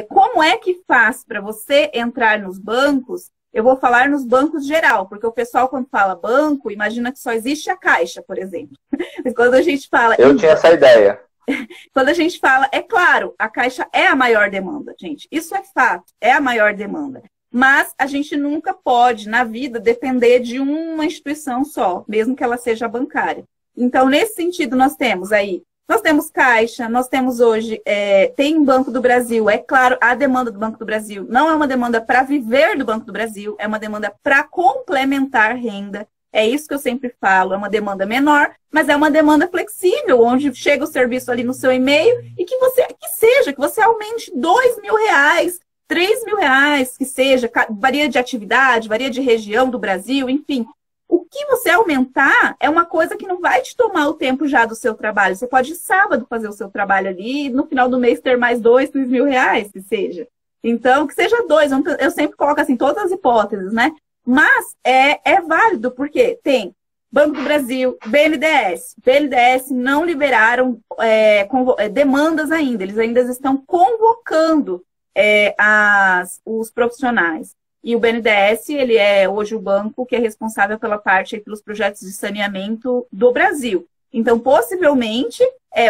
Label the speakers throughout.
Speaker 1: como é que faz para você entrar nos bancos? Eu vou falar nos bancos geral, porque o pessoal, quando fala banco, imagina que só existe a Caixa, por exemplo. Mas quando a gente fala...
Speaker 2: Eu tinha essa ideia.
Speaker 1: Quando a gente fala, é claro, a Caixa é a maior demanda, gente. Isso é fato, é a maior demanda. Mas a gente nunca pode, na vida, depender de uma instituição só, mesmo que ela seja bancária. Então, nesse sentido, nós temos Caixa, nós temos hoje, tem Banco do Brasil, é claro, a demanda do Banco do Brasil não é uma demanda para viver do Banco do Brasil, é uma demanda para complementar renda. É isso que eu sempre falo, é uma demanda menor, mas é uma demanda flexível, onde chega o serviço ali no seu e-mail e que você aumente R$ 2.000, R$ 3.000, que seja, varia de atividade, varia de região do Brasil, enfim. O que você aumentar é uma coisa que não vai te tomar o tempo já do seu trabalho. Você pode sábado fazer o seu trabalho ali e no final do mês ter mais R$ 2.000, que seja. Então, que seja 2. Eu sempre coloco assim, todas as hipóteses, né? Mas é válido, porque tem Banco do Brasil, BNDES. BNDES não liberaram demandas ainda. Eles ainda estão convocando os profissionais. E o BNDES, ele é hoje o banco que é responsável pela parte, pelos projetos de saneamento do Brasil. Então, possivelmente,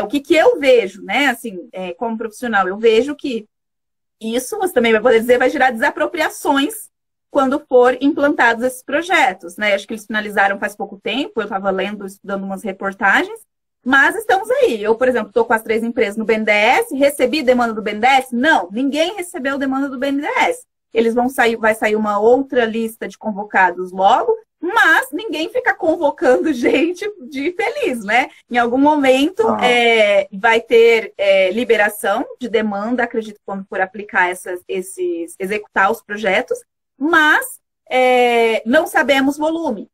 Speaker 1: o que eu vejo, né, assim, como profissional, eu vejo que isso, você também vai poder dizer, vai gerar desapropriações quando for implantados esses projetos, né? Acho que eles finalizaram faz pouco tempo, eu estava lendo, estudando umas reportagens, mas estamos aí. Eu, por exemplo, estou com as 3 empresas no BNDES, recebi demanda do BNDES? Não, ninguém recebeu demanda do BNDES. Vai sair uma outra lista de convocados logo, mas ninguém fica convocando gente de feliz, né? Em algum momento vai ter liberação de demanda, acredito, quando for aplicar executar os projetos, mas não sabemos volume.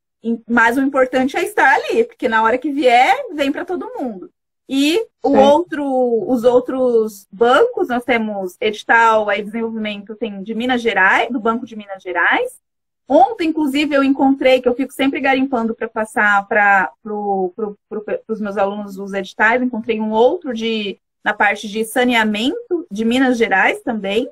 Speaker 1: Mas o importante é estar ali, porque na hora que vier, vem para todo mundo. E os outros bancos, nós temos edital, aí desenvolvimento tem de Minas Gerais, do Banco de Minas Gerais. Ontem, inclusive, eu encontrei, que eu fico sempre garimpando para passar para os meus alunos os editais, encontrei um outro na parte de saneamento de Minas Gerais também.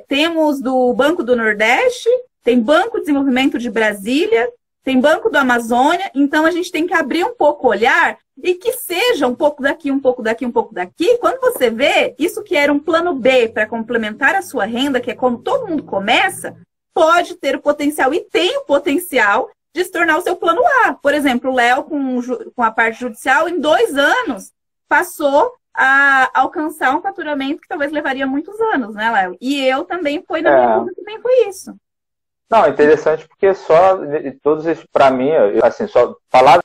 Speaker 1: Temos do Banco do Nordeste, tem Banco de Desenvolvimento de Brasília, tem Banco do Amazônia, então a gente tem que abrir um pouco o olhar e que seja um pouco daqui, um pouco daqui, um pouco daqui. Quando você vê isso que era um plano B para complementar a sua renda, que é como todo mundo começa, pode ter o potencial e tem o potencial de se tornar o seu plano A. Por exemplo, o Léo, com a parte judicial, em 2 anos, passou a alcançar um faturamento que talvez levaria muitos anos, né, Léo? E eu também na minha vida também foi isso.
Speaker 2: Não, interessante porque só todos esses, para mim, assim, só falava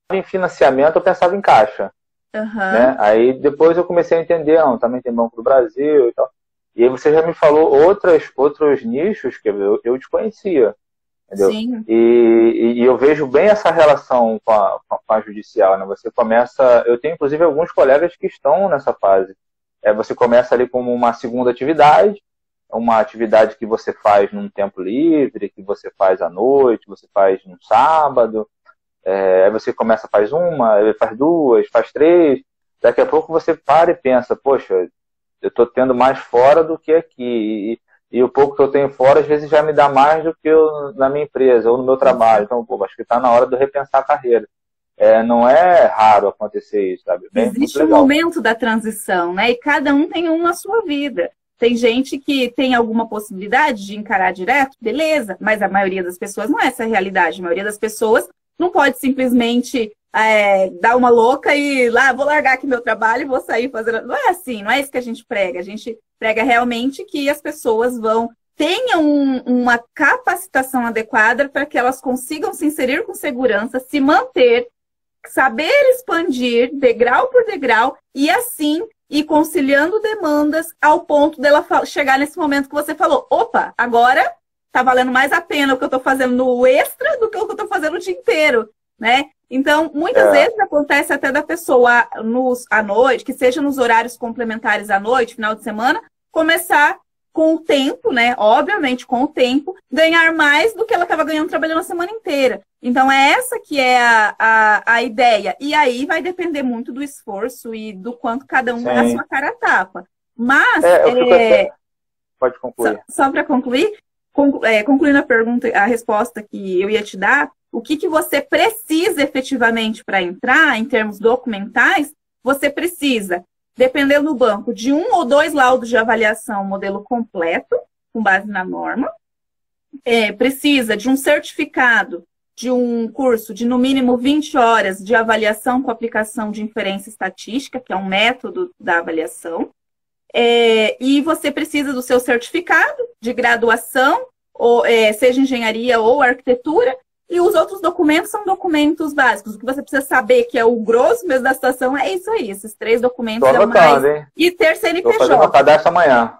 Speaker 2: em financiamento, eu pensava em caixa. Né? Aí depois eu comecei a entender, também tem Banco do Brasil e tal. E aí você já me falou outros nichos que eu desconhecia. Entendeu?
Speaker 1: Sim.
Speaker 2: E eu vejo bem essa relação com a judicial, né? Você começa... Eu tenho, inclusive, alguns colegas que estão nessa fase. Você começa ali como uma segunda atividade, uma atividade que você faz num tempo livre, que você faz à noite, você faz no sábado. Aí você começa, faz uma, faz 2, faz 3. Daqui a pouco você para e pensa, poxa, eu estou tendo mais fora do que aqui. E o pouco que eu tenho fora, às vezes, já me dá mais do que eu na minha empresa ou no meu trabalho. Então, acho que está na hora de eu repensar a carreira. Não é raro acontecer isso, sabe?
Speaker 1: Existe um momento da transição, né? E cada um tem uma sua vida. Tem gente que tem alguma possibilidade de encarar direto, beleza, mas a maioria das pessoas não é essa a realidade. A maioria das pessoas não pode simplesmente dar uma louca e vou largar aqui meu trabalho e vou sair fazendo... Não é assim, não é isso que a gente prega. A gente prega realmente que as pessoas tenham uma capacitação adequada para que elas consigam se inserir com segurança, se manter, saber expandir degrau por degrau e assim ir conciliando demandas ao ponto dela chegar nesse momento que você falou, opa, agora tá valendo mais a pena o que eu tô fazendo no extra do que o que eu tô fazendo o dia inteiro, né? Então, muitas vezes acontece até da pessoa à noite, que seja nos horários complementares à noite, final de semana, começar com o tempo, né? Obviamente, com o tempo, ganhar mais do que ela estava ganhando trabalhando a semana inteira. Então, é essa que é a ideia. E aí vai depender muito do esforço e do quanto cada um dá a sua cara a tapa. Mas,
Speaker 2: Eu fico até... Pode concluir.
Speaker 1: só para concluir, concluindo a pergunta, a resposta que eu ia te dar, o que você precisa efetivamente para entrar, em termos documentais, você precisa, dependendo do banco, de 1 ou 2 laudos de avaliação, modelo completo, com base na norma. Precisa de um certificado de um curso de, no mínimo, 20 horas de avaliação com aplicação de inferência estatística, que é um método da avaliação. E você precisa do seu certificado de graduação, ou, seja engenharia ou arquitetura, e os outros documentos são documentos básicos. O que você precisa saber, que é o grosso mesmo da situação, é isso aí. Esses 3 documentos
Speaker 2: Tô anotando, hein?
Speaker 1: E ter CNPJ.
Speaker 2: Vou fazer uma cadastro amanhã.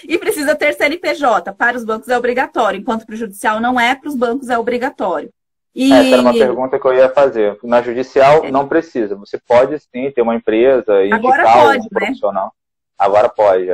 Speaker 1: E precisa ter CNPJ. Para os bancos é obrigatório, enquanto para o judicial não é, para os bancos é obrigatório.
Speaker 2: Essa era uma pergunta que eu ia fazer. Na judicial não precisa. Você pode sim ter uma empresa e indicar um profissional. Agora pode,